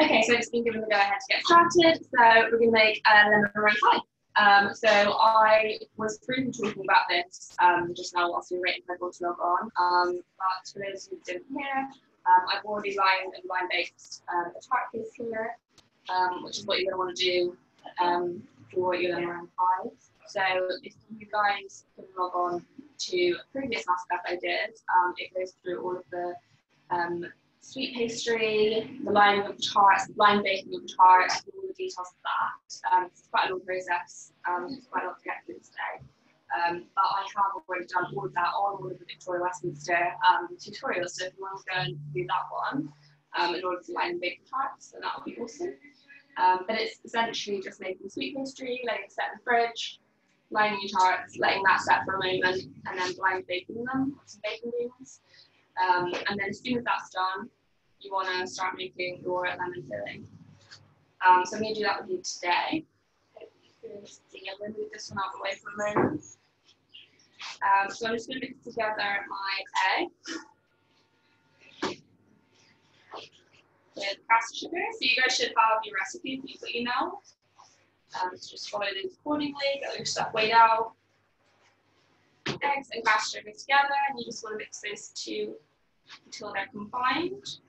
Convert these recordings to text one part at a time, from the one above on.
Okay, so it's been given the go ahead to get started. So we're going to make a lemon meringue pie. So I was briefly talking about this just now whilst we were waiting for everyone to log on. But for those who didn't hear, I've already lined and line baked a tart case here, which is what you're going to want to do for your lemon meringue pies. So if you guys can log on to a previous masterclass I did, it goes through all of the sweet pastry, the lining of the tart, line baking of the tart, all the details of that. It's quite a long process. It's quite a lot to get through today. But I have already done all of that on all of the Victoria Westminster tutorials. So if you want to go and do that one in order to line and bake the tarts, then that would be awesome. But it's essentially just making sweet pastry, letting it set in the fridge, lining your tarts, letting that set for a moment, and then blind baking them with some baking beans. And then as soon as that's done, you want to start making your lemon filling. So I'm going to do that with you today. I'm going to move this one out of the way for a moment. So I'm just going to mix together my egg with caster sugar. So you guys should have your recipe if you know. So just follow these accordingly, get your stuff weighed out. Eggs and caster sugar together, and you just want to mix those two until they're combined.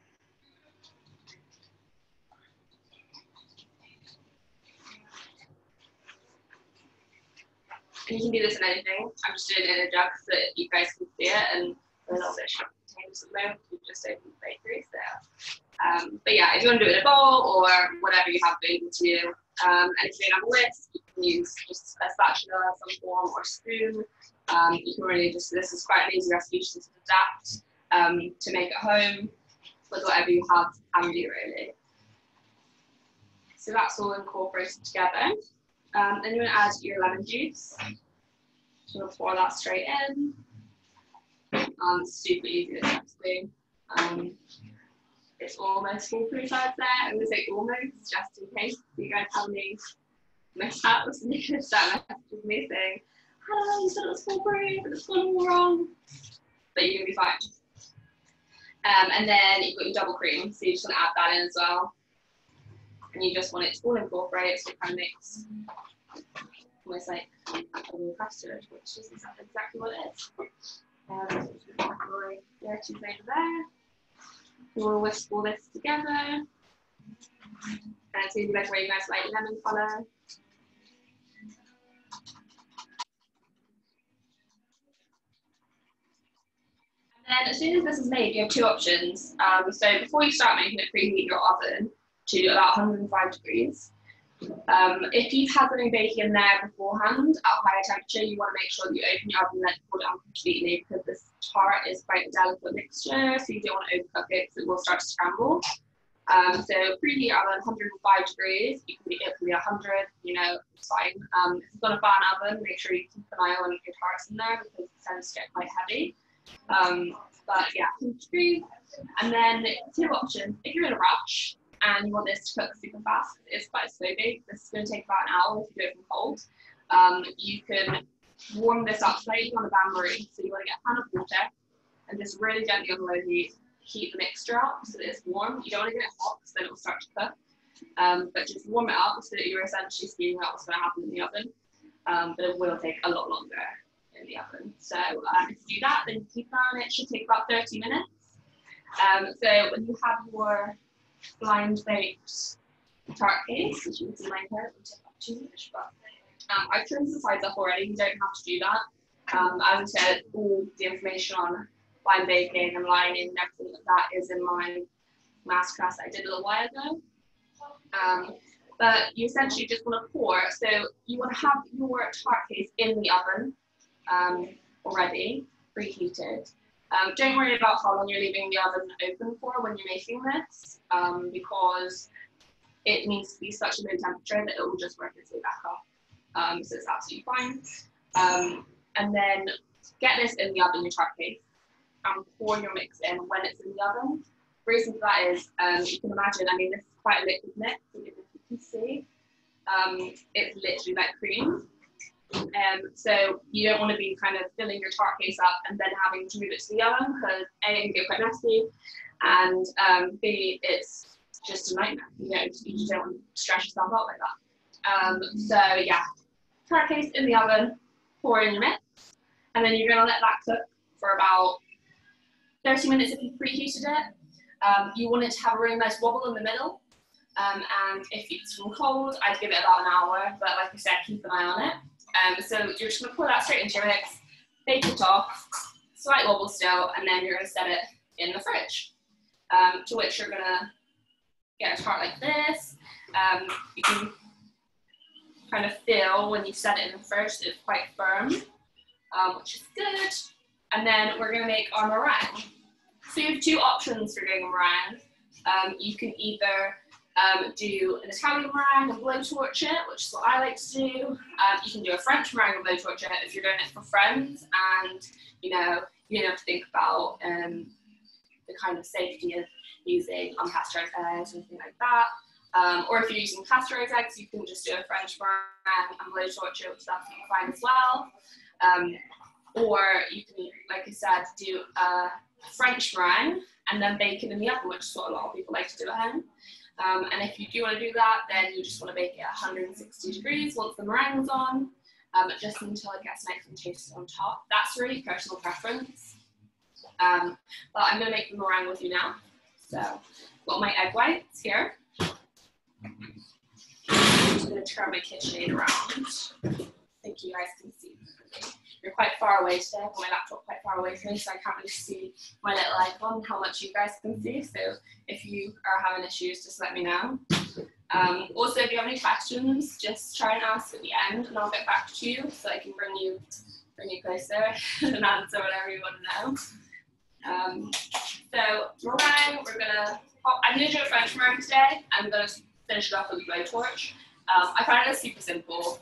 And you can do this in anything. I'm just doing it in a jug so that you guys can see it, and a little bit of sugar containers at the moment. We've just opened the bakery, so. But yeah, if you want to do it in a bowl or whatever you have available to you, and if you don't have a whisk, you can use just a spatula, some form, or spoon. You can really just, this is quite an easy recipe to adapt to make at home with whatever you have handy, really. So that's all incorporated together. Then you want to add your lemon juice. So we'll pour that straight in. Super easy to do. It's almost foolproof out there. I'm going to say almost, just in case you guys have any mishaps. You can start messaging me saying, "Hello, you said it was foolproof, but it's gone all wrong." But you're going to be fine. And then you've got your double cream, so you just want to add that in as well. And you just want it to all incorporate, so it kind of makes almost like a custard, which is exactly what it is. My dirty over there. We'll whisk all this together. And so you guys very nice light lemon colour. And as soon as this is made, you have two options. So before you start making it, preheat your oven to about 105 degrees. If you've had something baking in there beforehand at a higher temperature, you want to make sure that you open your oven and let it cool down completely, because this tart is quite a delicate mixture, so you don't want to overcook it because it will start to scramble. So preheat your oven 105 degrees. It can be 100, you know, it's fine. If you've got a fan oven, make sure you keep an eye on your tarts in there because it tends to get quite heavy. But yeah, 100 degrees. And then two options. If you're in a rush and you want this to cook super fast, it's quite a slow bake. This is going to take about an hour if you do it from cold. You can warm this up slightly on a bain-marie. So you want to get a pan of water and just really gently on low heat, heat the mixture up so that it's warm. You don't want to get it hot because then it will start to cook. But just warm it up so that you're essentially steaming up what's going to happen in the oven. But it will take a lot longer in the oven. So if you do that, then you keep on. It should take about 30 minutes. So when you have your blind baked tart case, which you can see my hair, it'll take about 2 minutes. But I've trimmed the sides up already. You don't have to do that. As I said, all the information on blind baking and lining and everything like that is in my masterclass I did a little while ago. But you essentially just want to pour. So you want to have your tart case in the oven already, preheated. Don't worry about how long you're leaving the oven open for when you're making this, because it needs to be such a low temperature that it will just work its way back up. So it's absolutely fine. And then get this in the oven, your tart case, and pour your mix in when it's in the oven. The reason for that is, you can imagine, I mean, this is quite a liquid mix, if you can see. It's literally like cream. So you don't want to be kind of filling your tart case up and then having to move it to the oven, because A, it can get quite messy, and B, it's just a nightmare. You just don't want to stress yourself out like that. So yeah, tart case in the oven, pour in your mix, and then you're going to let that cook for about 30 minutes if you've preheated it. You want it to have a really nice wobble in the middle, and if it's from cold, I'd give it about an hour, but like I said, keep an eye on it. So you're just going to pour that straight into your mix, bake it off, slight wobble still, and then you're going to set it in the fridge, to which you're going to get a tart like this. You can kind of feel when you set it in the fridge that it's quite firm, which is good. And then we're going to make our meringue. So you have two options for doing a meringue. You can either do an Italian meringue and blowtorch it, which is what I like to do. You can do a French meringue and blowtorch it if you're doing it for friends, and you don't have to think about the kind of safety of using unpasteurized eggs or anything like that. Or if you're using pasteurized eggs, you can just do a French meringue and blowtorch it, which is absolutely fine as well. Or you can, like I said, do a French meringue and then bake it in the oven, which is what a lot of people like to do at home. And if you do want to do that, then you just want to bake it at 160 degrees once the meringue's on, just until it gets nice and tasty on top. That's really personal preference. But I'm going to make the meringue with you now. So I've got my egg whites here. I'm just going to turn my KitchenAid around. I think you guys can see. You're quite far away today. I've got my laptop quite far away from me, so I can't really see my little icon, how much you guys can see. So if you are having issues, just let me know. Also, if you have any questions, just try and ask at the end, and I'll get back to you so I can bring you closer and answer whatever you want to know. So meringue, I'm going to do a French meringue today. I'm going to finish it off with a blowtorch. I find it super simple.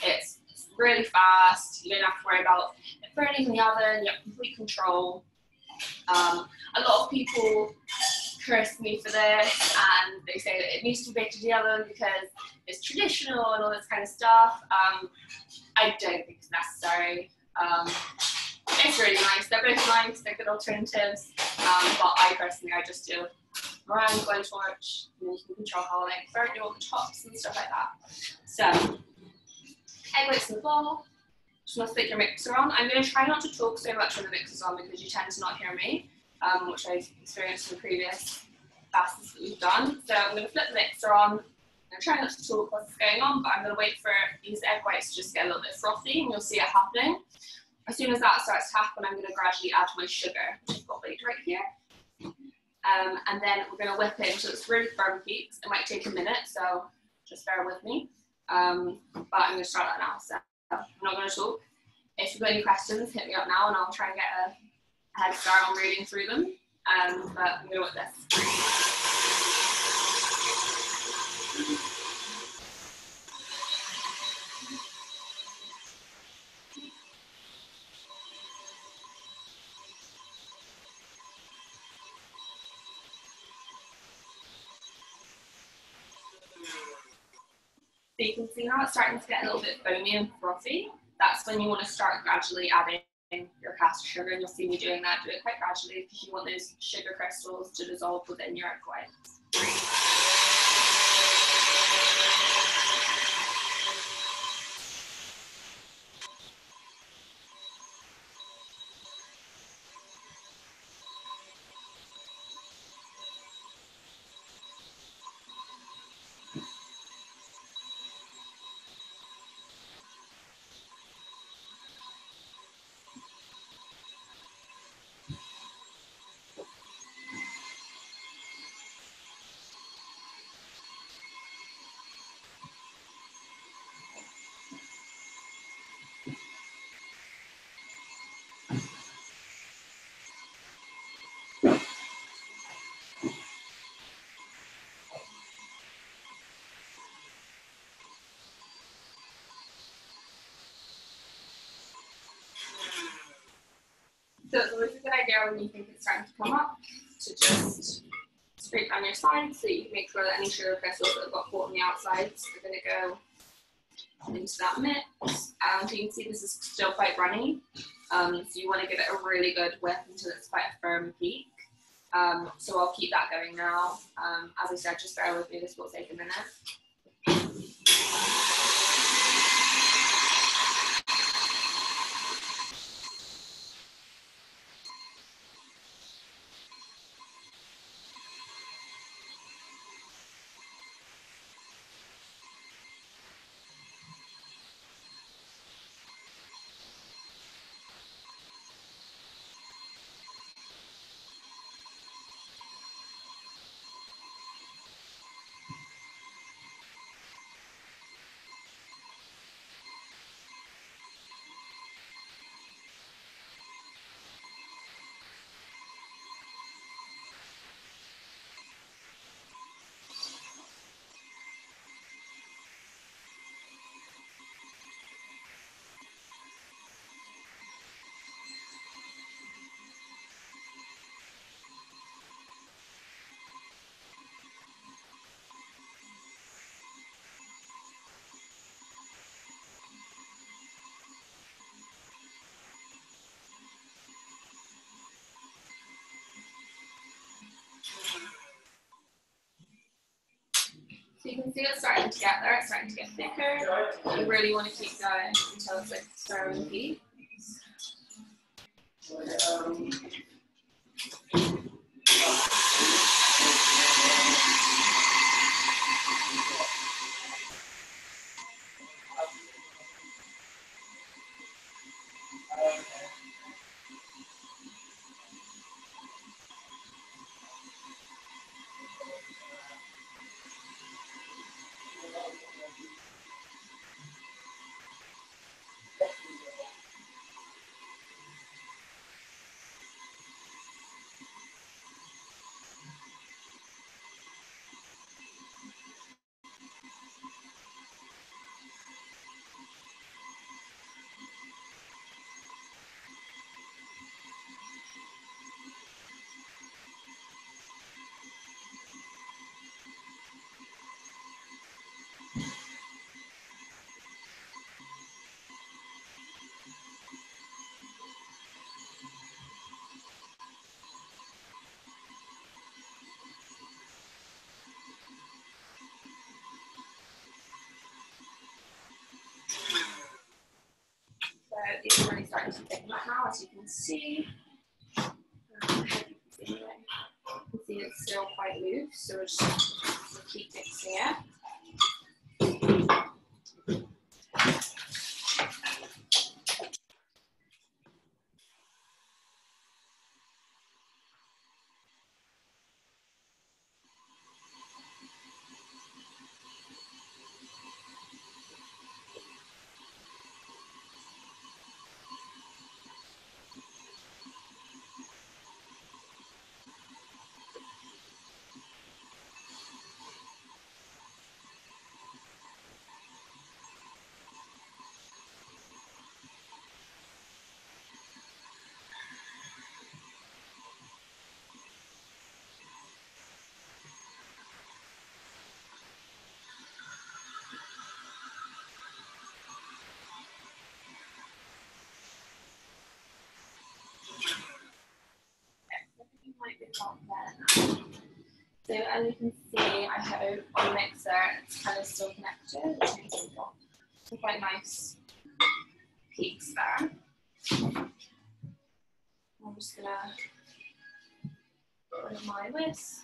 It's really fast. You don't have to worry about it burning in the oven. You have complete control. A lot of people curse me for this, and they say that it needs to be baked in the oven because it's traditional and all this kind of stuff. I don't think it's necessary. It's really nice. They're both nice. They're good alternatives. But I just do meringue, blowtorch, and then you can control how it burn all the tops and stuff like that. So egg whites in the bowl. Just want to stick your mixer on. I'm going to try not to talk so much when the mixer's on because you tend to not hear me, which I've experienced in the previous pastas that we've done. So I'm going to flip the mixer on. I'm going to try not to talk what's going on, but I'm going to wait for these egg whites to just get a little bit frothy, and you'll see it happening. As soon as that starts to happen, I'm going to gradually add my sugar, which I've got baked right here. And then we're going to whip it until it's really firm peaks. It might take a minute, so just bear with me. But I'm going to start that now, so I'm not going to talk. If you've got any questions, hit me up now and I'll try and get a head start on reading through them. But I'm going to whip this. So you can see now it's starting to get a little bit foamy and frothy. That's when you want to start gradually adding your caster sugar, and you'll see me doing that. Do it quite gradually because you want those sugar crystals to dissolve within your egg whites. So it's always a good idea when you think it's starting to come up to just scrape on your sides so you can make sure that any sugar crystals that have got caught on the outsides are going to go into that mix. So you can see this is still quite runny, so you want to give it a really good whip until it's quite a firm peak. So I'll keep that going now. As I said, just bear with me, this will take a minute. So you can see it's starting to get there, it's starting to get thicker. You really want to keep going until it's like stirring heat. It's really starting to thicken up now, as you can see. You can see it's still quite loose, so we'll just keep mixing it. Might be about there now. So as you can see, I hope on the mixer it's kind of still connected, which means we've got some quite nice peaks there. I'm just gonna put rid of my whisk.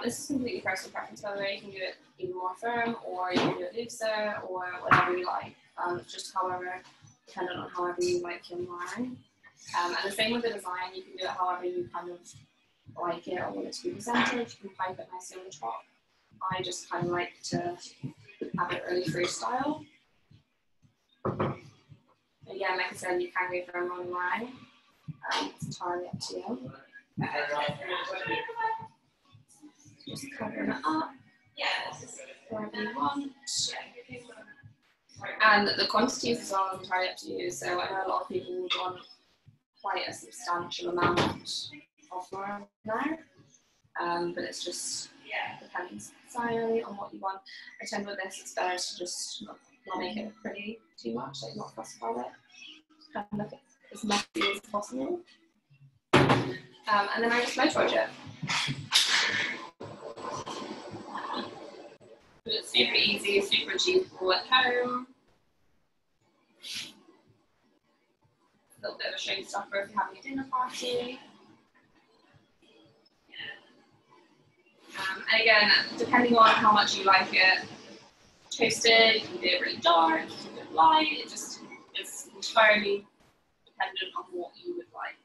This is completely personal preference, by the way. You can do it even more firm, or you can do it looser, or whatever you like. Just however, depending on however you like your meringue. And the same with the design, you can do it however you kind of like it or want it to be presented. You can pipe it nicely on the top. I just kind of like to have it really freestyle. Again, like I said, you can go for a long line. It's entirely up to you. Just covering it up wherever you want. And the quantities as well is entirely up to you. So I know a lot of people would want quite a substantial amount of flour there, but it's just depends entirely on what you want. I tend with this, it's better to just not make it pretty too much, like not fuss about it. Kind of look as messy as possible. And then I just blowtorch it. It's super easy, super achievable at home. A little bit of a showstopper if you're having a dinner party. And again, depending on how much you like it toasted, you can do it really dark, you can do it light, it just is entirely dependent on what you would like.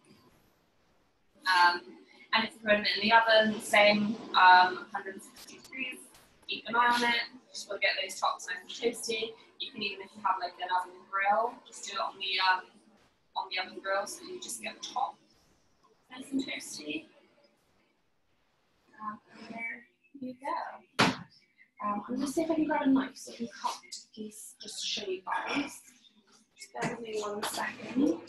And if you're putting it in the oven, same, 160 degrees, keep an eye on it, just want to get those tops nice and toasty. You can even, if you have like an oven grill, just do it on the oven grill so you just get the top nice and toasty. And there you go. I'm going to see if I can grab a knife so I can cut a piece just to show you guys. Just bear with me 1 second.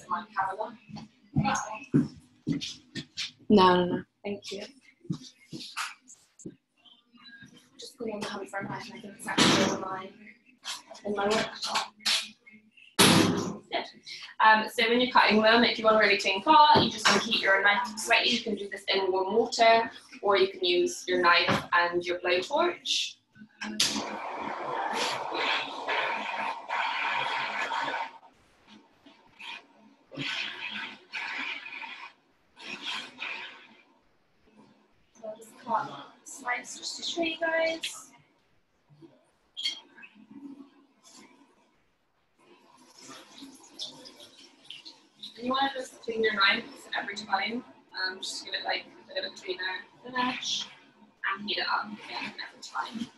My camera. No. Thank you. Just putting on the honey for a knife, and I think it's actually in my worktop. Good. So when you're cutting them, if you want a really clean cut, you just want to heat your knife slightly. You can do this in warm water, or you can use your knife and your blowtorch. So I'll just cut slice just to show you guys. And you want to just clean your knife every time, just give it like a bit of a cleaner finish and heat it up again every time.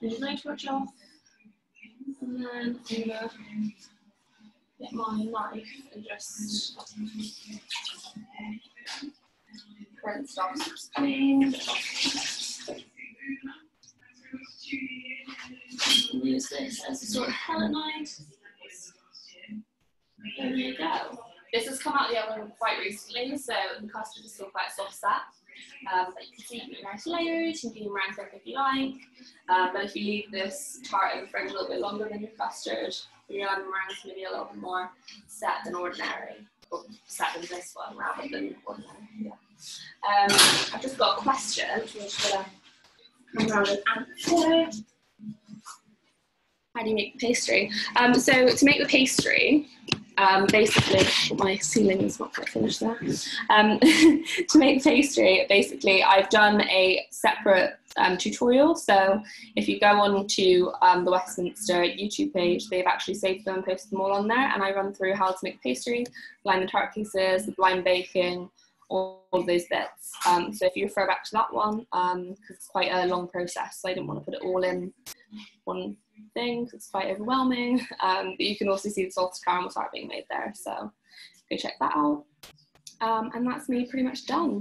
There's my torch off, and then I'm gonna get my knife and just rinse off clean. Use this as a sort of palette knife. And there you go. This has come out of the oven quite recently, so the custard is still quite soft set. But you can see it in nice layers, you can do meringue if you like. But if you leave this tart in the fridge a little bit longer than your custard, your lemon meringue is maybe a little bit more set than ordinary. Or set than this one rather than ordinary. Yeah. I've just got a question, which I'm just going to come around and answer. How do you make the pastry? So to make the pastry, basically, my ceiling is not quite finished there. To make the pastry, basically, I've done a separate tutorial. So if you go on to the Westminster YouTube page, they've actually saved them and posted them all on there. And I run through how to make the pastry, blind the tart pieces, the blind baking, all of those bits. So if you refer back to that one, because it's quite a long process, so I didn't want to put it all in one thing because it's quite overwhelming. But you can also see the salted caramel tart being made there, so go check that out. And that's me pretty much done.